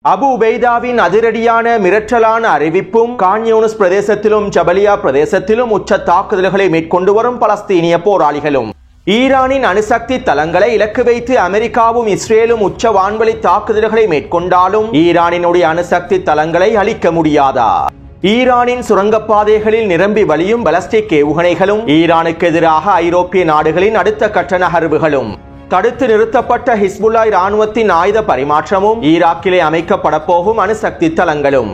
அபு உபைதாவின் அதிரடியான மிரட்டலான அறிவிப்பும் கான் யூனிஸ் பிரதேசத்திலும் ஜபலியா பிரதேசத்திலும் உச்ச தாக்குதல்களை மேற்கொண்டு வரும் பலஸ்தீனிய போராளிகளும் ஈரானின் அணுசக்தி தளங்களை இலக்கு வைத்து அமெரிக்காவும் இஸ்ரேலும் உச்ச வான்வழி தாக்குதல்களை மேற்கொண்டாலும் ஈரானினுடைய அணுசக்தி தளங்களை அழிக்க முடியாதா? ஈரானின் சுரங்கப்பாதைகளில் நிரம்பி வழியும் பாலிஸ்டிக் ஏவுகணைகளும் ஈரானுக்கு எதிராக ஐரோப்பிய நாடுகளின் அடுத்த கட்ட நகர்வுகளும் தடுத்து நிறுத்தப்பட்ட ஹிஸ்புல்லா இராணுவத்தின் ஆயுத பரிமாற்றமும் ஈராக்கிலே அமைக்கப்பட போகும் அணுசக்தி தளங்களும்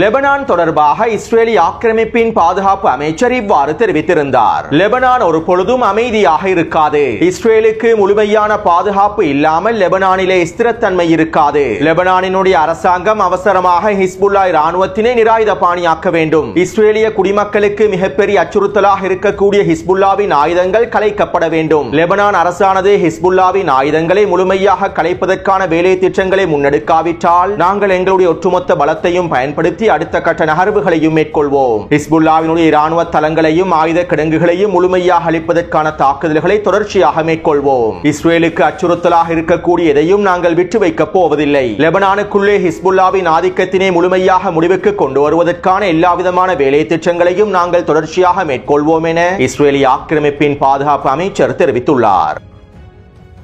லெபனான் தொடர்பாக இஸ்ரேலிய ஆக்கிரமிப்பின் பாதுகாப்பு அமைச்சர் இவ்வாறு தெரிவித்திருந்தார். லெபனான் ஒரு பொழுதும் அமைதியாக இருக்காது. இஸ்ரேலுக்கு முழுமையான பாதுகாப்பு இல்லாமல் லெபனானிலே ஸ்திரத்தன்மை இருக்காது. லெபனானினுடைய அரசாங்கம் அவசரமாக ஹிஸ்புல்லா இராணுவத்தினை நிராயுத பாணியாக்க வேண்டும். இஸ்ரேலிய குடிமக்களுக்கு மிகப்பெரிய அச்சுறுத்தலாக இருக்கக்கூடிய ஹிஸ்புல்லாவின் ஆயுதங்கள் கலைக்கப்பட வேண்டும். லெபனான் அரசானது ஹிஸ்புல்லாவின் ஆயுதங்களை முழுமையாக கலைப்பதற்கான வேலை திட்டங்களை முன்னெடுக்காவிட்டால் நாங்கள் எங்களுடைய ஒட்டுமொத்த பலத்தையும் பயன்படுத்தி அடுத்த கட்ட நகர்வுகளையும் மேற்கொள்வோம். ஹிஸ்புல்லாவினுடைய இராணுவ தளங்களையும் ஆயுத கிடங்குகளையும் முழுமையாக அழிப்பதற்கான தாக்குதல்களை தொடர்ச்சியாக மேற்கொள்வோம். இஸ்ரேலுக்கு அச்சுறுத்தலாக இருக்கக்கூடிய எதையும் நாங்கள் விட்டு வைக்கப் போவதில்லை. லெபனானுக்குள்ளே ஹிஸ்புல்லாவின் ஆதிக்கத்தினை முழுமையாக முடிவுக்கு கொண்டு வருவதற்கான எல்லாவிதமான வேலை திட்டங்களையும் நாங்கள் தொடர்ச்சியாக மேற்கொள்வோம் என இஸ்ரேலிய ஆக்கிரமிப்பின் பாதுகாப்பு அமைச்சர் தெரிவித்துள்ளார்.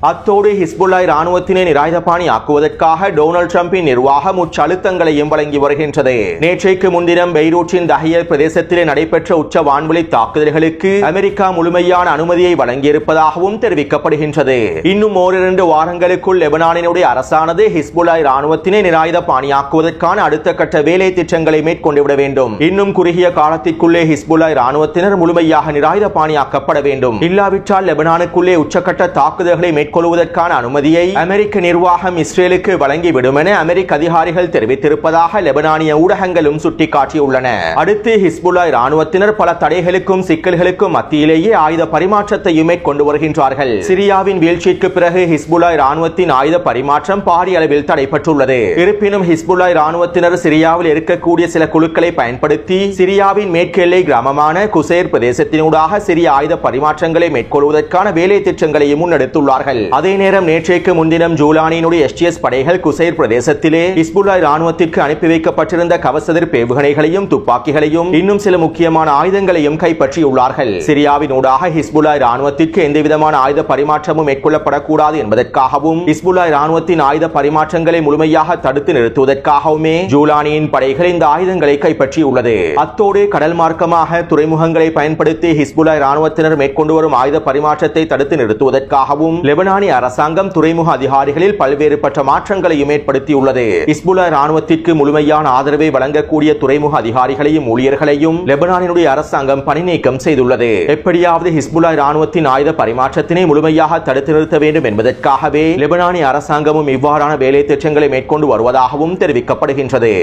அத்தோடு ஹிஸ்புல்லா இராணுவத்தினை நிராயுதபாணி ஆக்குவதற்காக டொனால்ட் ட்ரம்பின் நிர்வாகம் உச்ச அழுத்தங்களையும் வழங்கி வருகின்றது. நேற்றைக்கு முன்தினம் பெய்ரூட்டின் தஹியர் பிரதேசத்திலே நடைபெற்ற உச்ச வான்வழி தாக்குதல்களுக்கு அமெரிக்கா முழுமையான அனுமதியை வழங்கியிருப்பதாகவும் தெரிவிக்கப்படுகின்றது. இன்னும் ஓரிரண்டு வாரங்களுக்குள் லெபனானினுடைய அரசானது ஹிஸ்புல்லா இராணுவத்தினை நிராயுதபாணியாக்குவதற்கான அடுத்த கட்ட வேலை திட்டங்களை மேற்கொண்டுவிட வேண்டும். இன்னும் குறுகிய காலத்திற்குள்ளே ஹிஸ்புல்லா இராணுவத்தினர் முழுமையாக நிராயுதபாணியாக்கப்பட வேண்டும். இல்லாவிட்டால் லெபனானுக்குள்ளே உச்சக்கட்ட தாக்குதல்களை கொள்வதற்கான அனுமதியை அமெரிக்க நிர்வாகம் இஸ்ரேலுக்கு வழங்கிவிடும் என அமெரிக்க அதிகாரிகள் தெரிவித்திருப்பதாக லெபனானிய ஊடகங்களும் சுட்டிக்காட்டியுள்ளன. அடுத்து ஹிஸ்புல்லா இராணுவத்தினர் பல தடைகளுக்கும் சிக்கல்களுக்கும் மத்தியிலேயே ஆயுத பரிமாற்றத்தையும் மேற்கொண்டு வருகின்றார்கள். சிரியாவின் வீழ்ச்சிக்கு பிறகு ஹிஸ்புல்லா இராணுவத்தின் ஆயுத பரிமாற்றம் பாரிய அளவில் தடைப்பட்டுள்ளது. இருப்பினும் ஹிஸ்புல்லா இராணுவத்தினர் சிரியாவில் இருக்கக்கூடிய சில குழுக்களை பயன்படுத்தி சிரியாவின் மேற்கு எல்லை கிராமமான குசேர் பிரதேசத்தினூடாக சிறிய ஆயுத பரிமாற்றங்களை மேற்கொள்வதற்கான வேலை திட்டங்களையும் முன்னெடுத்துள்ளார்கள். அதே நேரம் நேற்றைக்கு முன்தினம் ஜூலானியினுடைய எஸ்டிஎஸ் படைகள் குசைர் பிரதேசத்திலே ஹிஸ்புல்லா இராணுவத்திற்கு அனுப்பி வைக்கப்பட்டிருந்த கவசதிர் ஏவுகணைகளையும் துப்பாக்கிகளையும் இன்னும் சில முக்கியமான ஆயுதங்களையும் கைப்பற்றியுள்ளார்கள். சிரியாவின் ஊடாக ஹிஸ்புல்லா இராணுவத்திற்கு எந்தவிதமான ஆயுத பரிமாற்றமும் மேற்கொள்ளப்படக்கூடாது என்பதற்காகவும் ஹிஸ்புல்லா இராணுவத்தின் ஆயுத பரிமாற்றங்களை முழுமையாக தடுத்து நிறுத்துவதற்காகவுமே ஜூலானியின் படைகள் இந்த ஆயுதங்களை கைப்பற்றியுள்ளது. அத்தோடு கடல் மார்க்கமாக துறைமுகங்களை பயன்படுத்தி ஹிஸ்புல்லா இராணுவத்தினர் மேற்கொண்டு வரும் ஆயுத பரிமாற்றத்தை தடுத்து நிறுத்துவதற்காகவும் லெபனானிய அரசாங்கம் துறைமுக அதிகாரிகளில் பல்வேறுபட்ட மாற்றங்களையும் ஏற்படுத்தியுள்ளது. ஹிஸ்புல்லா இராணுவத்திற்கு முழுமையான ஆதரவை வழங்கக்கூடிய துறைமுக அதிகாரிகளையும் ஊழியர்களையும் லெபனானினுடைய அரசாங்கம் பணி நீக்கம் செய்துள்ளது. எப்படியாவது ஹிஸ்புல்லா இராணுவத்தின் ஆயுத பரிமாற்றத்தினை முழுமையாக தடுத்து நிறுத்த வேண்டும் என்பதற்காகவே லெபனானிய அரசாங்கமும் இவ்வாறான வேலை திட்டங்களை மேற்கொண்டு வருவதாகவும் தெரிவிக்கப்படுகின்றது.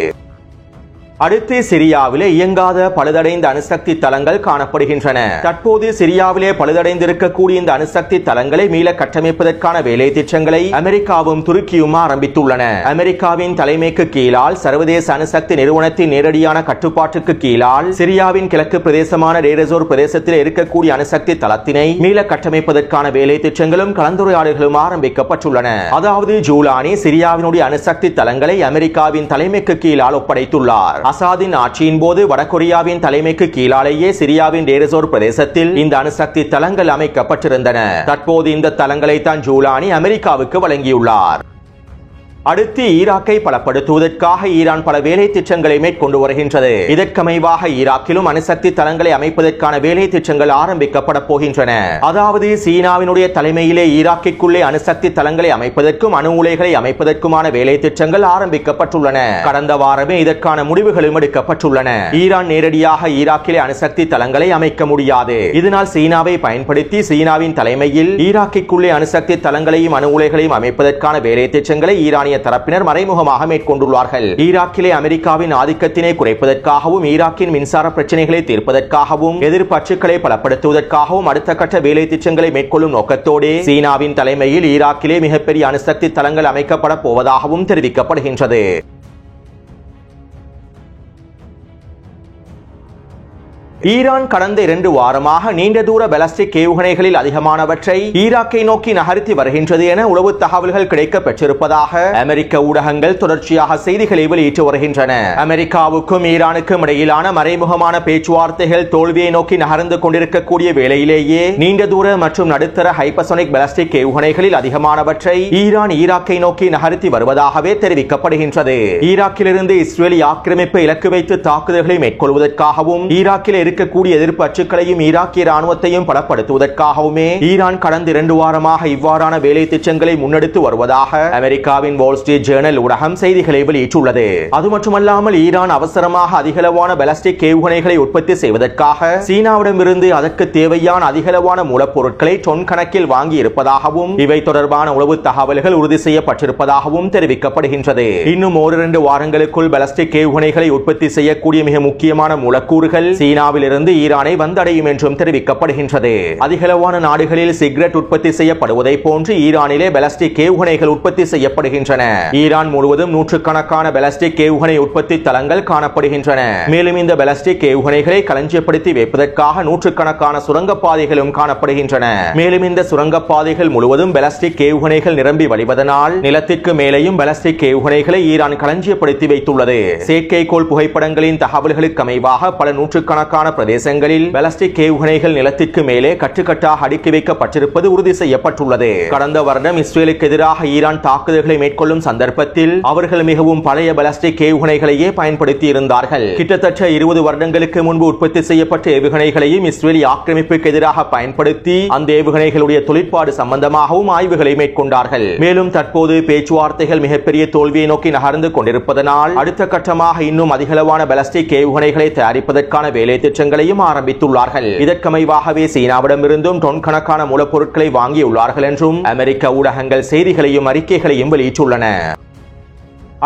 அடுத்து சிரியாவிலே இயங்காத பழுதடைந்த அணுசக்தி தளங்கள் காணப்படுகின்றன. தற்போது சிரியாவிலே பழுதடைந்திருக்கக்கூடிய இந்த அணுசக்தி தளங்களை மீள கட்டமைப்பதற்கான வேலை திட்டங்களை அமெரிக்காவும் துருக்கியும் ஆரம்பித்துள்ளன. அமெரிக்காவின் தலைமைக்கு கீழால் சர்வதேச அணுசக்தி நிறுவனத்தின் நேரடியான கட்டுப்பாட்டுக்கு கீழால் சிரியாவின் கிழக்கு பிரதேசமான டேரசோர் பிரதேசத்தில் இருக்கக்கூடிய அணுசக்தி தளத்தினை மீள கட்டமைப்பதற்கான வேலை திட்டங்களும் கலந்துரையாடல்களும் ஆரம்பிக்கப்பட்டுள்ளன. அதாவது ஜூலானி சிரியாவினுடைய அணுசக்தி தளங்களை அமெரிக்காவின் தலைமைக்கு கீழால் ஒப்படைத்துள்ளார். அசாதின் ஆட்சியின் போது வடகொரியாவின் தலைமைக்கு கீழாலேயே சிரியாவின் டேரசோர் பிரதேசத்தில் இந்த அணுசக்தி தளங்கள் அமைக்கப்பட்டிருந்தன. தற்போது இந்த தளங்களை தான் ஜூலானி அமெரிக்காவுக்கு வழங்கியுள்ளார். அடுத்து ஈராக்கை பலப்படுத்துவதற்காக ஈரான் பல வேலை திட்டங்களை மேற்கொண்டு வருகின்றது. இதற்கமைவாக ஈராக்கிலும் அணுசக்தி தளங்களை அமைப்பதற்கான வேலை திட்டங்கள் ஆரம்பிக்கப்பட போகின்றன. அதாவது சீனாவினுடைய தலைமையிலே ஈராக்கிற்குள்ளே அணுசக்தி தளங்களை அமைப்பதற்கும் அணு உலைகளை அமைப்பதற்குமான வேலை திட்டங்கள் ஆரம்பிக்கப்பட்டுள்ளன. கடந்த வாரமே இதற்கான முடிவுகளும் எடுக்கப்பட்டுள்ளன. ஈரான் நேரடியாக ஈராக்கிலே அணுசக்தி தளங்களை அமைக்க முடியாது. இதனால் சீனாவை பயன்படுத்தி சீனாவின் தலைமையில் ஈராக்கிற்குள்ளே அணுசக்தி தளங்களையும் அணு உலைகளையும் அமைப்பதற்கான வேலை திட்டங்களை ஈரானிய தரப்பினர் மறைமுகமாக மேற்கொண்டுள்ளார்கள். ஈராக்கிலே அமெரிக்காவின் ஆதிக்கத்தினை குறைப்பதற்காகவும் ஈராக்கின் மின்சார பிரச்சனைகளை தீர்ப்பதற்காகவும் எதிர்ப்பு அச்சுக்களை பலப்படுத்துவதற்காகவும் அடுத்த கட்ட வேலை திட்டங்களை மேற்கொள்ளும் நோக்கத்தோடு சீனாவின் தலைமையில் ஈராக்கிலே மிகப்பெரிய அணுசக்தி தளங்கள் அமைக்கப்பட போவதாகவும் தெரிவிக்கப்படுகின்றது. ஈரான் கடந்த 2 வாரமாக நீண்ட தூர பாலிஸ்டிக் ஏவுகணைகளில் அதிகமானவற்றை ஈராக்கை நோக்கி நகர்த்தி வருகின்றது என உளவு தகவல்கள் கிடைக்க பெற்றிருப்பதாக அமெரிக்க ஊடகங்கள் தொடர்ச்சியாக செய்திகளை வெளியிட்டு வருகின்றன. அமெரிக்காவுக்கும் ஈரானுக்கும் இடையிலான மறைமுகமான பேச்சுவார்த்தைகள் தோல்வியை நோக்கி நகர்ந்து கொண்டிருக்கக்கூடிய வேளையிலேயே நீண்ட தூர மற்றும் நடுத்தர ஹைப்பர்சோனிக் பாலிஸ்டிக் ஏவுகணைகளில் அதிகமானவற்றை ஈரான் ஈராக்கை நோக்கி நகர்த்தி வருவதாகவே தெரிவிக்கப்படுகின்றது. ஈராக்கிலிருந்து இஸ்ரேலி ஆக்கிரமிப்பு இலக்கு வைத்து தாக்குதல்களை மேற்கொள்வதற்காகவும் ஈராக்கில் இருக்கக்கூடிய எதிர்ப்பு அச்சுக்களையும் ஈராக்கிய ராணுவத்தையும் பலப்படுத்துவதற்காகவுமே ஈரான் கடந்த 2 வாரமாக இவ்வாறான வேலை திட்டங்களை முன்னெடுத்து வருவதாக அமெரிக்காவின் வால் ஸ்ட்ரீட் ஜேர்னல் ஊடகம் செய்திகளை வெளியிட்டுள்ளது. அது மட்டுமல்லாமல் ஈரான் அவசரமாக அதிகளவான பாலிஸ்டிக் ஏவுகணைகளை உற்பத்தி செய்வதற்காக சீனாவிடமிருந்து அதற்கு தேவையான அதிகளவான மூலப்பொருட்களை டொன் கணக்கில் வாங்கி இருப்பதாகவும் இவை தொடர்பான உளவு தகவல்கள் உறுதி செய்யப்பட்டிருப்பதாகவும் தெரிவிக்கப்படுகின்றது. இன்னும் 1-2 வாரங்களுக்குள் பாலிஸ்டிக் ஏவுகணைகளை உற்பத்தி செய்யக்கூடிய மிக முக்கியமான மூலக்கூறுகள் சீனாவில் இருந்து ஈரானை வந்தடையும் என்றும் தெரிவிக்கப்படுகின்றது. அதிகளவான நாடுகளில் சிகரெட் உற்பத்தி செய்யப்படுவதை போன்று ஈரானிலே பாலிஸ்டிக் ஏவுகணைகள் உற்பத்தி செய்யப்படுகின்றன. ஈரான் முழுவதும் நூற்றுக்கணக்கான பாலிஸ்டிக் ஏவுகணை உற்பத்தி தளங்கள் காணப்படுகின்றன. மேலும் இந்த பாலிஸ்டிக் ஏவுகணைகளை களஞ்சியப்படுத்தி வைப்பதற்காக நூற்றுக்கணக்கான சுரங்கப்பாதைகளும் காணப்படுகின்றன. மேலும் இந்த சுரங்கப்பாதைகள் முழுவதும் பாலிஸ்டிக் ஏவுகணைகள் நிரம்பி வழிவதனால் நிலத்திற்கு மேலேயும் பாலிஸ்டிக் ஏவுகணைகளை ஈரான் களஞ்சியப்படுத்தி வைத்துள்ளது. செயற்கைக்கோள் புகைப்படங்களின் தகவல்களுக்கு அமைவாக பல நூற்றுக்கணக்கான பிரதேசங்களில் பாலிஸ்டிக் ஏவுகணைகள் நிலத்திற்கு மேலே கட்டுக்கட்டாக அடுக்கி வைக்கப்பட்டிருப்பது உறுதி செய்யப்பட்டுள்ளது. கடந்த வருடம் இஸ்ரேலுக்கு எதிராக ஈரான் தாக்குதல்களை மேற்கொள்ளும் சந்தர்ப்பத்தில் அவர்கள் மிகவும் பழைய பாலிஸ்டிக் ஏவுகணைகளையே பயன்படுத்தி இருந்தார்கள். கிட்டத்தட்ட 20 வருடங்களுக்கு முன்பு உற்பத்தி செய்யப்பட்ட ஏவுகணைகளையும் இஸ்ரேலி ஆக்கிரமிப்புக்கு எதிராக பயன்படுத்தி அந்த ஏவுகணைகளுடைய தொழிற்பாடு சம்பந்தமாகவும் ஆய்வுகளை மேற்கொண்டார்கள். மேலும் தற்போது பேச்சுவார்த்தைகள் மிகப்பெரிய தோல்வியை நோக்கி நகர்ந்து கொண்டிருப்பதனால் அடுத்த கட்டமாக இன்னும் அதிகளவான பாலிஸ்டிக் ஏவுகணைகளை தயாரிப்பதற்கான வேலை திட்டங்களையும் ஆரம்பித்துள்ளார்கள். இதற்கமைவாகவே சீனாவிடமிருந்தும் டொன் கணக்கான மூலப்பொருட்களை வாங்கியுள்ளார்கள் என்றும் அமெரிக்க ஊடகங்கள் செய்திகளையும் அறிக்கைகளையும் வெளியிட்டுள்ளன.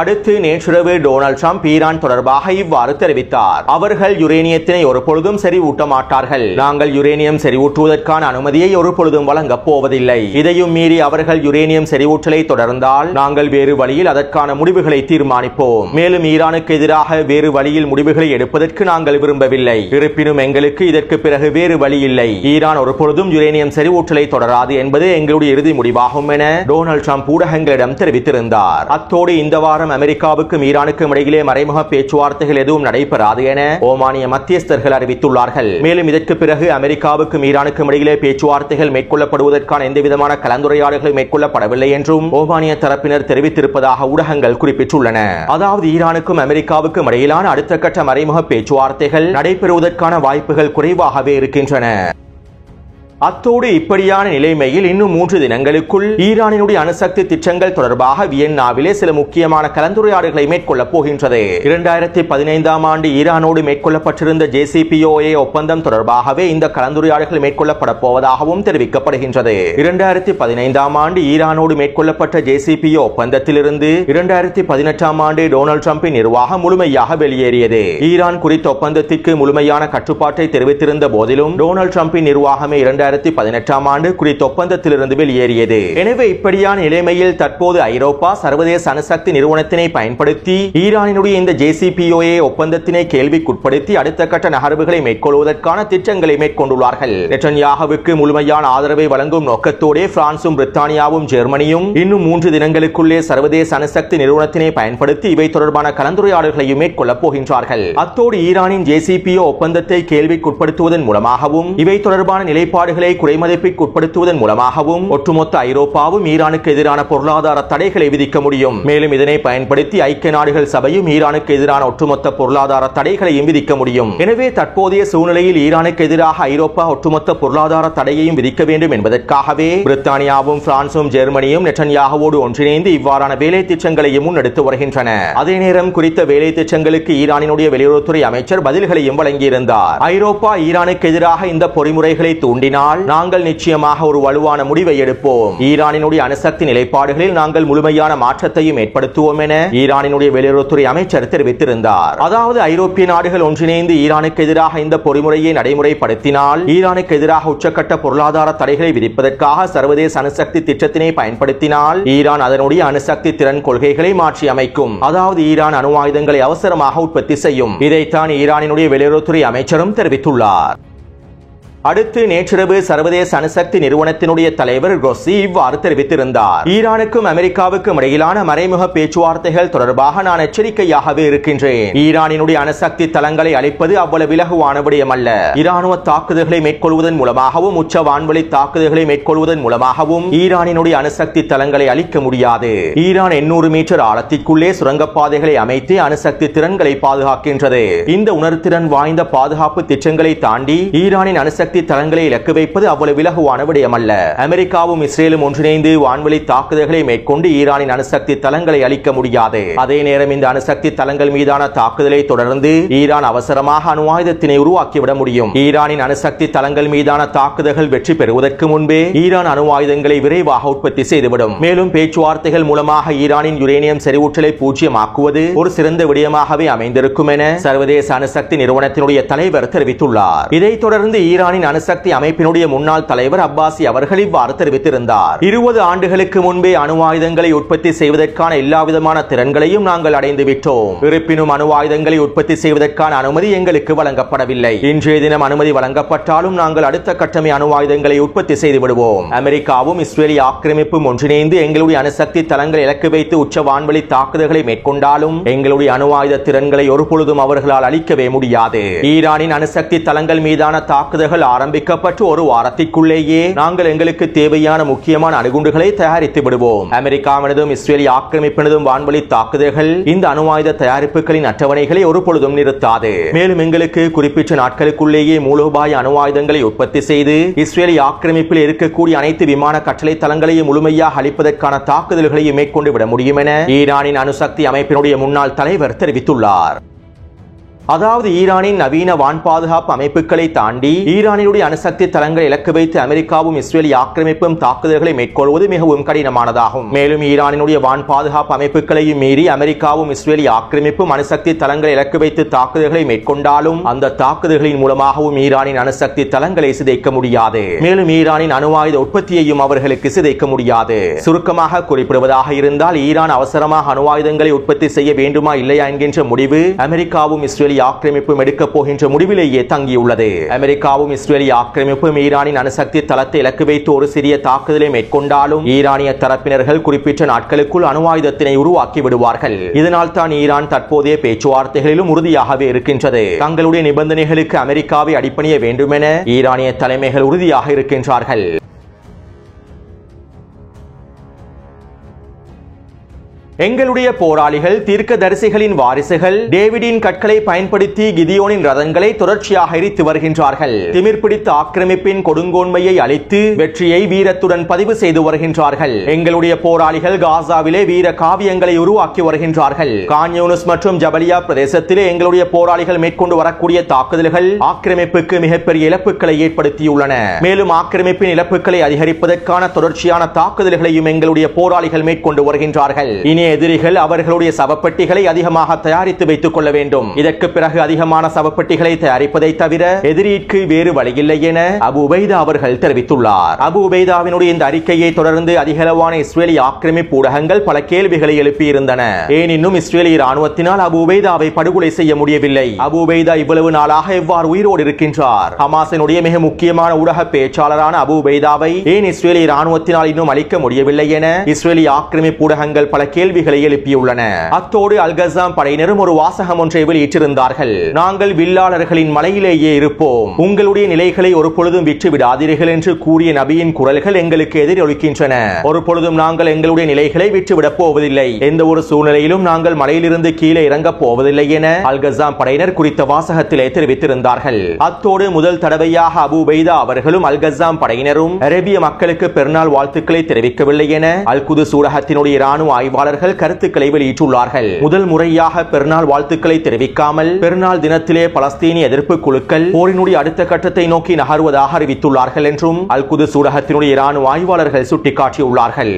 அடுத்து நேற்றிரவு டொனால்ட் ட்ரம்ப் ஈரான் தொடர்பாக இவ்வாறு தெரிவித்தார். அவர்கள் யுரேனியத்தினை ஒரு பொழுதும் செறிவூட்ட மாட்டார்கள். நாங்கள் யுரேனியம் செறிவூட்டுவதற்கான அனுமதியை ஒரு பொழுதும் வழங்கப் போவதில்லை. இதையும் மீறி அவர்கள் யுரேனியம் செறிவூட்டலை தொடர்ந்தால் நாங்கள் வேறு வழியில் அதற்கான முடிவுகளை தீர்மானிப்போம். மேலும் ஈரானுக்கு எதிராக வேறு வழியில் முடிவுகளை எடுப்பதற்கு நாங்கள் விரும்பவில்லை. இருப்பினும் எங்களுக்கு இதற்கு பிறகு வேறு வழி இல்லை. ஈரான் ஒரு பொழுதும் யுரேனியம் செறிவூட்டலை தொடராது என்பது எங்களுடைய இறுதி முடிவாகும் என டொனால்ட் ட்ரம்ப் ஊடகங்களிடம் தெரிவித்திருந்தார். அத்தோடு இந்த வாரம் அமெரிக்காவுக்கும் ஈரானுக்கும் இடையிலே மறைமுக பேச்சுவார்த்தைகள் எதுவும் நடைபெறாது என ஓமானிய மத்தியஸ்தர்கள் அறிவித்துள்ளார்கள். மேலும் இதற்கு பிறகு அமெரிக்காவுக்கும் ஈரானுக்கும் இடையிலே பேச்சுவார்த்தைகள் மேற்கொள்ளப்படுவதற்கான எந்தவிதமான கலந்துரையாடல்கள் மேற்கொள்ளப்படவில்லை என்றும் ஓமானிய தரப்பினர் தெரிவித்திருப்பதாக ஊடகங்கள் குறிப்பிட்டுள்ளன. அதாவது ஈரானுக்கும் அமெரிக்காவுக்கும் இடையிலான அடுத்த கட்ட மறைமுக பேச்சுவார்த்தைகள் நடைபெறுவதற்கான வாய்ப்புகள் குறைவாகவே இருக்கின்றன. அத்தோடு இப்படியான நிலைமையில் இன்னும் 3 தினங்களுக்குள் ஈரானினுடைய அணுசக்தி திட்டங்கள் தொடர்பாக வியன்னாவிலே சில முக்கியமான கலந்துரையாடல்களை மேற்கொள்ளப் போகின்றது. 2015ஆம் ஆண்டு ஈரானோடு மேற்கொள்ளப்பட்டிருந்த JCPOA ஒப்பந்தம் தொடர்பாகவே இந்த கலந்துரையாடல்கள் மேற்கொள்ளப்பட போவதாகவும் தெரிவிக்கப்படுகின்றது. 2015ஆம் ஆண்டு ஈரானோடு மேற்கொள்ளப்பட்ட JCPOA ஒப்பந்தத்திலிருந்து 2018ஆம் ஆண்டு டொனால்ட் ட்ரம்பின் நிர்வாகம் முழுமையாக வெளியேறியது. ஈரான் குறித்த ஒப்பந்தத்திற்கு முழுமையான கட்டுப்பாட்டை தெரிவித்திருந்த போதிலும் டொனால்ட் ட்ரம்பின் நிர்வாகமே 2018ஆம் ஆண்டு குறித்த ஒப்பந்தத்திலிருந்து வெளியேறியது. எனவே இப்படியான நிலைமையில் தற்போது ஐரோப்பா சர்வதேச அணுசக்தி நிறுவனத்தினை பயன்படுத்தி ஈரானினுடைய இந்த JCPOA ஒப்பந்தத்தினை கேள்விக்குட்படுத்தி அடுத்த கட்ட நகர்வுகளை மேற்கொள்வதற்கான திட்டங்களை மேற்கொண்டுள்ளார்கள். நெட்டன்யாகுவுக்கு முழுமையான ஆதரவை வழங்கும் நோக்கத்தோடு பிரான்சும் பிரித்தானியாவும் ஜெர்மனியும் இன்னும் 3 தினங்களுக்குள்ளே சர்வதேச அணுசக்தி நிறுவனத்தினை பயன்படுத்தி இவை தொடர்பான கலந்துரையாடல்களையும் மேற்கொள்ளப் போகின்றார்கள். அத்தோடு ஈரானின் JCPOA ஒப்பந்தத்தை கேள்விக்குட்படுத்துவதன் மூலமாகவும் இவை தொடர்பான நிலைப்பாடுகளை குறைமதிப்பிற்கு உட்படுத்துவதன் மூலமாகவும் ஒட்டுமொத்த ஐரோப்பாவும் ஈரானுக்கு எதிரான பொருளாதார தடைகளை விதிக்க முடியும். மேலும் இதனை பயன்படுத்தி ஐக்கிய நாடுகள் சபையும் ஈரானுக்கு எதிரான ஒட்டுமொத்த பொருளாதார தடைகளையும் விதிக்க முடியும். எனவே தற்போதைய சூழ்நிலையில் ஈரானுக்கு எதிராக ஐரோப்பா ஒட்டுமொத்த பொருளாதார தடையையும் விதிக்க வேண்டும் என்பதற்காகவே பிரித்தானியாவும் பிரான்சும் ஜெர்மனியும் நெட்டன்யாகுவோடு ஒன்றிணைந்து இவ்வாறான வேலை திட்டங்களையும் முன்னெடுத்து வருகின்றன. அதே நேரம் குறித்த வேலை திட்டங்களுக்கு ஈரானினுடைய வெளியுறவுத்துறை அமைச்சர் பதில்களையும் வழங்கியிருந்தார். ஐரோப்பா ஈரானுக்கு எதிராக இந்த பொறிமுறைகளை தூண்டினால் இருந்தால் நாங்கள் நிச்சயமாக ஒரு வலுவான முடிவை எடுப்போம். ஈரானினுடைய அணுசக்தி நிலைப்பாடுகளில் நாங்கள் முழுமையான மாற்றத்தையும் ஏற்படுத்துவோம் என ஈரானினுடைய வெளியுறவுத்துறை அமைச்சர் தெரிவித்திருந்தார். அதாவது ஐரோப்பிய நாடுகள் ஒன்றிணைந்து ஈரானுக்கு எதிராக இந்த பொறிமுறையை நடைமுறைப்படுத்தினால் ஈரானுக்கு எதிராக உச்சக்கட்ட பொருளாதார தடைகளை விதிப்பதற்காக சர்வதேச அணுசக்தி திட்டத்தினை பயன்படுத்தினால் ஈரான் அதனுடைய அணுசக்தி திறன் கொள்கைகளை மாற்றி அமைக்கும். அதாவது ஈரான் அணு ஆயுதங்களை அவசரமாக உற்பத்தி செய்யும். இதைத்தான் ஈரானினுடைய வெளியுறவுத்துறை அமைச்சரும் தெரிவித்துள்ளார். அடுத்து நேற்றிரவு சர்வதேச அணுசக்தி நிறுவனத்தினுடைய தலைவர் குரோசி இவ்வாறு தெரிவித்திருந்தார். ஈரானுக்கும் அமெரிக்காவுக்கும் இடையிலான மறைமுக பேச்சுவார்த்தைகள் தொடர்பாக நான் எச்சரிக்கையாகவே இருக்கின்றேன். ஈரானினுடைய அணுசக்தி தளங்களை அழிப்பது அவ்வளவு இலகுவான விடயமல்ல. இராணுவ தாக்குதல்களை மேற்கொள்வதன் மூலமாகவும் உச்ச வான்வழி தாக்குதல்களை மேற்கொள்வதன் மூலமாகவும் ஈரானினுடைய அணுசக்தி தளங்களை அழிக்க முடியாது. ஈரான் 800 மீட்டர் ஆழத்திற்குள்ளே சுரங்கப்பாதைகளை அமைத்து அணுசக்தி திறன்களை பாதுகாக்கின்றது. இந்த உணர்திறன் வாய்ந்த பாதுகாப்பு திட்டங்களை தாண்டி ஈரானின் அணுசக்தி தளங்களை இலக்கு வைப்பது அவ்வளவு இலகுவான விடயமல்ல. அமெரிக்காவும் இஸ்ரேலும் ஒன்றிணைந்து வான்வழி தாக்குதல்களை மேற்கொண்டு ஈரானின் அணுசக்தி தளங்களை அழிக்க முடியாது. அதே நேரம் இந்த அணுசக்தி தளங்கள் மீதான தாக்குதலை தொடர்ந்து ஈரான் அவசரமாக அணு ஆயுதத்தினை உருவாக்கிவிட முடியும். ஈரானின் அணுசக்தி தளங்கள் மீதான தாக்குதல்கள் வெற்றி பெறுவதற்கு முன்பே ஈரான் அணு ஆயுதங்களை விரைவாக உற்பத்தி செய்துவிடும். மேலும் பேச்சுவார்த்தைகள் மூலமாக ஈரானின் யுரேனியம் செறிவூட்டலை பூஜ்ஜியமாக்குவது ஒரு சிறந்த விடயமாகவே அமைந்திருக்கும் என சர்வதேச அணுசக்தி நிறுவனத்தினுடைய தலைவர் தெரிவித்துள்ளார். இதைத் தொடர்ந்து ஈரானின் அணுசக்தி அமைப்பினுடைய முன்னாள் தலைவர் அப்பாசி அவர்கள் இவ்வாறு தெரிவித்திருந்தார். 20 ஆண்டுகளுக்கு முன்பே அணு ஆயுதங்களை உற்பத்தி செய்வதற்கான எல்லாவிதமான திறன்களையும் நாங்கள் அடைந்து விட்டோம். இருப்பினும் அணு ஆயுதங்களை உற்பத்தி செய்வதற்கான அனுமதி எங்களுக்கு வழங்கப்படவில்லை. இன்றைய தினம் அனுமதி வழங்கப்பட்டாலும் நாங்கள் அடுத்த கட்டமே அணு ஆயுதங்களை உற்பத்தி செய்து விடுவோம். அமெரிக்காவும் இஸ்ரேலிய ஆக்கிரமிப்பும் ஒன்றிணைந்து எங்களுடைய அணுசக்தி தளங்களை இலக்கு வைத்து உச்ச வான்வழி தாக்குதல்களை மேற்கொண்டாலும் எங்களுடைய அணு ஆயுத திறன்களை ஒருபொழுதும் அவர்களால் அழிக்கவே முடியாது. ஈரானின் அணுசக்தி தளங்கள் மீதான தாக்குதல்கள் ஆரம்பிக்கப்பட்டு ஒரு வாரத்திற்குள்ளேயே நாங்கள் எங்களுக்கு தேவையான முக்கியமான அணுகுண்டுகளை தயாரித்து விடுவோம். அமெரிக்காவினதும் இஸ்ரேலிய ஆக்கிரமிப்பினதும் வான்வழி தாக்குதல்கள் இந்த அணு ஆயுத தயாரிப்புகளின் அட்டவணைகளை ஒரு பொழுதும் நிறுத்தாது. மேலும் எங்களுக்கு குறிப்பிட்ட நாட்களுக்குள்ளேயே மூலோபாய அணு ஆயுதங்களை உற்பத்தி செய்து இஸ்ரேலிய ஆக்கிரமிப்பில் இருக்கக்கூடிய அனைத்து விமான கட்டளை தளங்களையும் முழுமையாக அழிப்பதற்கான தாக்குதல்களையும் மேற்கொண்டு விட முடியும் என ஈரானின் அணுசக்தி அமைப்பினுடைய முன்னாள் தலைவர் தெரிவித்துள்ளார். அதாவது ஈரானின் நவீன வான் பாதுகாப்பு அமைப்புகளை தாண்டி ஈரானினுடைய அணுசக்தி தளங்களை இலக்கு வைத்து அமெரிக்காவும் இஸ்ரேலிய ஆக்கிரமிப்பும் தாக்குதல்களை மேற்கொள்வது மிகவும் கடினமானதாகும். மேலும் ஈரானினுடைய வான் பாதுகாப்பு அமைப்புகளையும் மீறி அமெரிக்காவும் இஸ்ரேலிய ஆக்கிரமிப்பும் அணுசக்தி தளங்களை இலக்கு வைத்து தாக்குதல்களை மேற்கொண்டாலும் அந்த தாக்குதல்களின் மூலமாகவும் ஈரானின் அணுசக்தி தளங்களை சிதைக்க முடியாது. மேலும் ஈரானின் அணு ஆயுத உற்பத்தியையும் அவர்களுக்கு சிதைக்க முடியாது. சுருக்கமாக குறிப்பிடுவதாக இருந்தால் ஈரான் அவசரமாக அணு ஆயுதங்களை உற்பத்தி செய்ய வேண்டுமா இல்லையா என்கின்ற முடிவு அமெரிக்காவும் இஸ்ரேலிய ஆக்கிரமிப்பும் எடுக்கப் போகின்ற முடிவிலேயே தங்கியுள்ளது. அமெரிக்காவும் இஸ்ரேலிய ஆக்கிரமிப்பும் ஈரானின் அணுசக்தி தளத்தை இலக்கு வைத்து ஒரு சிறிய தாக்குதலை மேற்கொண்டாலும் ஈரானிய தரப்பினர்கள் குறிப்பிட்ட நாட்களுக்குள் அணு ஆயுதத்தினை உருவாக்கி விடுவார்கள். இதனால் தான் ஈரான் தற்போதைய பேச்சுவார்த்தைகளிலும் உறுதியாகவே இருக்கின்றது. தங்களுடைய நிபந்தனைகளுக்கு அமெரிக்காவை அடிப்பணிய வேண்டும் என ஈரானிய தலைமைகள் உறுதியாக இருக்கின்றார்கள். எங்களுடைய போராளிகள் தீர்க்கதரிசிகளின் வாரிசுகள் டேவிடின் கற்களை பயன்படுத்தி கிதியோனின் ரதங்களை தொடர்ச்சியாக எரித்து வருகின்றார்கள். திமிர் பிடித்த ஆக்கிரமிப்பின் கொடுங்கோன்மையை அழித்து வெற்றியை வீரத்துடன் பதிவு செய்து வருகின்றார்கள். எங்களுடைய போராளிகள் காசாவிலே வீர காவியங்களை உருவாக்கி வருகின்றார்கள். கான் யூனிஸ் மற்றும் ஜபலியா பிரதேசத்திலே எங்களுடைய போராளிகள் மேற்கொண்டு வரக்கூடிய தாக்குதல்கள் ஆக்கிரமிப்புக்கு மிகப்பெரிய இழப்புகளை ஏற்படுத்தியுள்ளன. மேலும் ஆக்கிரமிப்பின் இழப்புகளை அதிகரிப்பதற்கான தொடர்ச்சியான தாக்குதல்களையும் எங்களுடைய போராளிகள் மேற்கொண்டு வருகின்றார்கள். இனி எதிரிகள் அவர்களுடைய சவப்பெட்டிகளை அதிகமாக தயாரித்து வைத்துக் கொள்ள வேண்டும். இதற்கு பிறகு அதிகமான சவப்பெட்டிகளை தயாரிப்பதை தவிர எதிரிக்கு வேறு வழியில்லை என அபு உபைதா அவர்கள் தெரிவித்துள்ளார். அபு உபைதாவினுடைய இந்த அறிக்கையை தொடர்ந்து அதிகளவான இஸ்ரேலிய ஆக்கிரமிப்பு ஊடகங்கள் பல கேள்விகளை எழுப்பியிருந்தன. ஏன் இன்னும் இஸ்ரேலிய ராணுவத்தினால் அபு உபைதாவை படுகொலை செய்ய முடியவில்லை? அபு உபைதா இவ்வளவு நாளாக எவ்வாறு உயிரோடு இருக்கின்றார்? ஹமாஸினுடைய மிக முக்கியமான ஊடக பேச்சாளரான அபு உபைதாவை ஏன் இஸ்ரேலிய ராணுவத்தினால் இன்னும் அழிக்க முடியவில்லை என இஸ்ரேலிய ஆக்கிரமிப்பு ஊடகங்கள் பல கேள்விகளை எழுப்பியுள்ளன. அத்தோடு அல்கசாம் படையினரும் ஒரு வாசகம் ஒன்றை வெளியிட்டிருந்தார்கள். நாங்கள் வில்லாளர்களின் மலையிலேயே இருப்போம், உங்களுடைய நிலைகளை ஒரு பொழுதும் விட்டு விடாதீர்கள் என்று கூறிய நபியின் குரல்கள் எங்களுக்கு எதிரொலிக்கின்றன. ஒரு பொழுதும் நாங்கள் எங்களுடைய நிலைகளை விட்டுவிடப் போவதில்லை. எந்த ஒரு சூழ்நிலையிலும் நாங்கள் மலையிலிருந்து கீழே இறங்கப் போவதில்லை என அல்கசாம் படையினர் குறித்த வாசகத்திலே தெரிவித்திருந்தார்கள். அத்தோடு முதல் தடவையாக அபு உபைதா அவர்களும் அல்கசாம் படையினரும் அரேபிய மக்களுக்கு பெருநாள் வாழ்த்துக்களை தெரிவிக்கவில்லை என அல் குதுஸ் ஊடகத்தினுடைய இராணுவ ஆய்வாளர்கள் சிப்பாய்கள் கருத்துக்களை வெளியிட்டுள்ளார்கள். முதல் முறையாக பெருநாள் வாழ்த்துக்களை தெரிவிக்காமல் பெருநாள் தினத்திலே பலஸ்தீனிய எதிர்ப்பு குழுக்கள் போரினுடைய அடுத்த கட்டத்தை நோக்கி நகர்வதாக அறிவித்துள்ளார்கள் என்றும் அல்-குத்ஸ் ஊடகத்தினுடைய இராணுவ ஆய்வாளர்கள் சுட்டிக்காட்டியுள்ளார்கள்.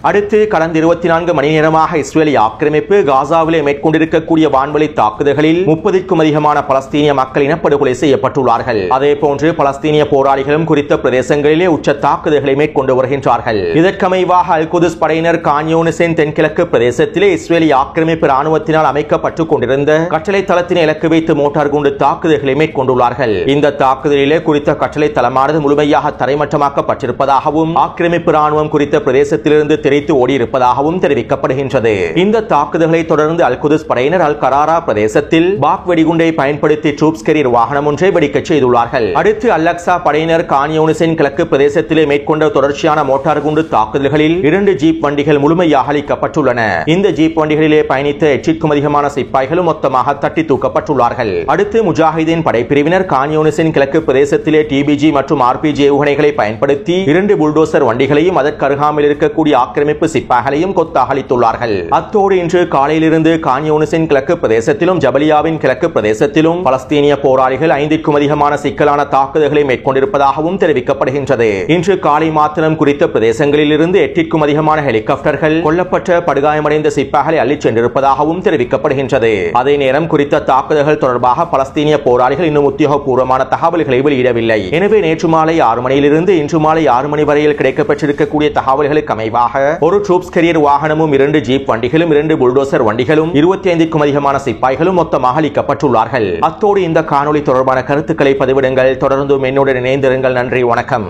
அடுத்து கடந்த 24 மணி நேரமாக இஸ்ரேலிய ஆக்கிரமிப்பு காசாவிலே மேற்கொண்டிருக்கக்கூடிய வான்வழி தாக்குதல்களில் 30க்கும் அதிகமான பலஸ்தீனிய மக்கள் இனப்படுகொலை செய்யப்பட்டுள்ளார்கள். அதேபோன்று பலஸ்தீனிய போராளிகளும் குறித்த பிரதேசங்களிலே உச்ச தாக்குதல்களை மேற்கொண்டு வருகின்றார்கள். இதற்கமைவாக அல்-குத்ஸ் படையினர் கான் யூனிஸின் தென்கிழக்கு பிரதேசத்திலே இஸ்ரேலிய ஆக்கிரமிப்பு ராணுவத்தினால் அமைக்கப்பட்டுக் கொண்டிருந்த கட்டளை தளத்தினை இலக்கு வைத்து மோட்டார் குண்டு தாக்குதல்களை மேற்கொண்டுள்ளார்கள். இந்த தாக்குதலிலே குறித்த கட்டளை தளமானது முழுமையாக தரைமட்டமாக்கப்பட்டிருப்பதாகவும் ஆக்கிரமிப்பு ராணுவம் குறித்த பிரதேசத்திலிருந்து தெரித்து ஓடியிருப்பதாகவும் தெரிவிக்கப்படுகின்றது. இந்த தாக்குதல்களை தொடர்ந்து அல்-குத்ஸ் படையினர் அல்-கராரா பிரதேசத்தில் பாக் வெடிகுண்டை பயன்படுத்தி ட்ரூப்ஸ் கேரியர் வாகனம் ஒன்றை வெடிக்கச் செய்துள்ளார்கள். அடுத்து அல்-அக்ஸா படையினர் கான் யூனிஸின் கிழக்கு பிரதேசத்திலே மேற்கொண்ட தொடர்ச்சியான மோட்டார் குண்டு தாக்குதல்களில் 2 ஜீப் வண்டிகள் முழுமையாக அழிக்கப்பட்டுள்ளன. இந்த ஜீப் வண்டிகளிலே பயணித்த 8க்கும் அதிகமான சிப்பாய்களும் மொத்தமாக தட்டி தூக்கப்பட்டுள்ளார்கள். அடுத்து முஜாஹிதீன் படைப்பிரிவினர் கான் யூனிஸின் கிழக்கு பிரதேசத்திலே டிபிஜி மற்றும் ஆர்பிஜி ஏவுகணைகளை பயன்படுத்தி 2 புல்டோசர் வண்டிகளையும் அதற்கு அருகாமையில் இருக்கக்கூடிய ஆக்கிரமிப்பு சிப்பாய்களையும் கொத்தாக அளித்துள்ளார்கள். அத்தோடு இன்று காலையிலிருந்து கான் யூனிஸின் கிழக்கு பிரதேசத்திலும் ஜபலியாவின் கிழக்கு பிரதேசத்திலும் பலஸ்தீனிய போராளிகள் 5க்கும் அதிகமான சிக்கலான தாக்குதல்களை மேற்கொண்டிருப்பதாகவும் தெரிவிக்கப்படுகின்றது. இன்று காலை மாத்திரம் குறித்த பிரதேசங்களில் இருந்து 8க்கும் அதிகமான ஹெலிகாப்டர்கள் கொல்லப்பட்ட படுகாயமடைந்த சிப்பாய்களை அள்ளிச் சென்றிருப்பதாகவும் தெரிவிக்கப்படுகின்றது. அதே நேரம் குறித்த தாக்குதல்கள் தொடர்பாக பலஸ்தீனிய போராளிகள் இன்னும் உத்தியோகபூர்வமான தகவல்களை வெளியிடவில்லை. எனவே நேற்று மாலை 6 மணியிலிருந்து இன்று மாலை 6 மணி வரையில் கிடைக்கப்பெற்றிருக்கக்கூடிய தகவல்களுக்கு அமைவாக ஒரு ட்ரூப்ஸ் கேரியர் வாகனமும் 2 ஜீப் வண்டிகளும் 2 புல்டோசர் வண்டிகளும் 25க்கும் அதிகமான சிப்பாய்களும் மொத்தமாக அளிக்கப்பட்டுள்ளார்கள். அத்தோடு இந்த காணொளி தொடர்பான கருத்துக்களை பதிவிடுங்கள். தொடர்ந்தும் என்னுடன் இணைந்திருங்கள். நன்றி, வணக்கம்.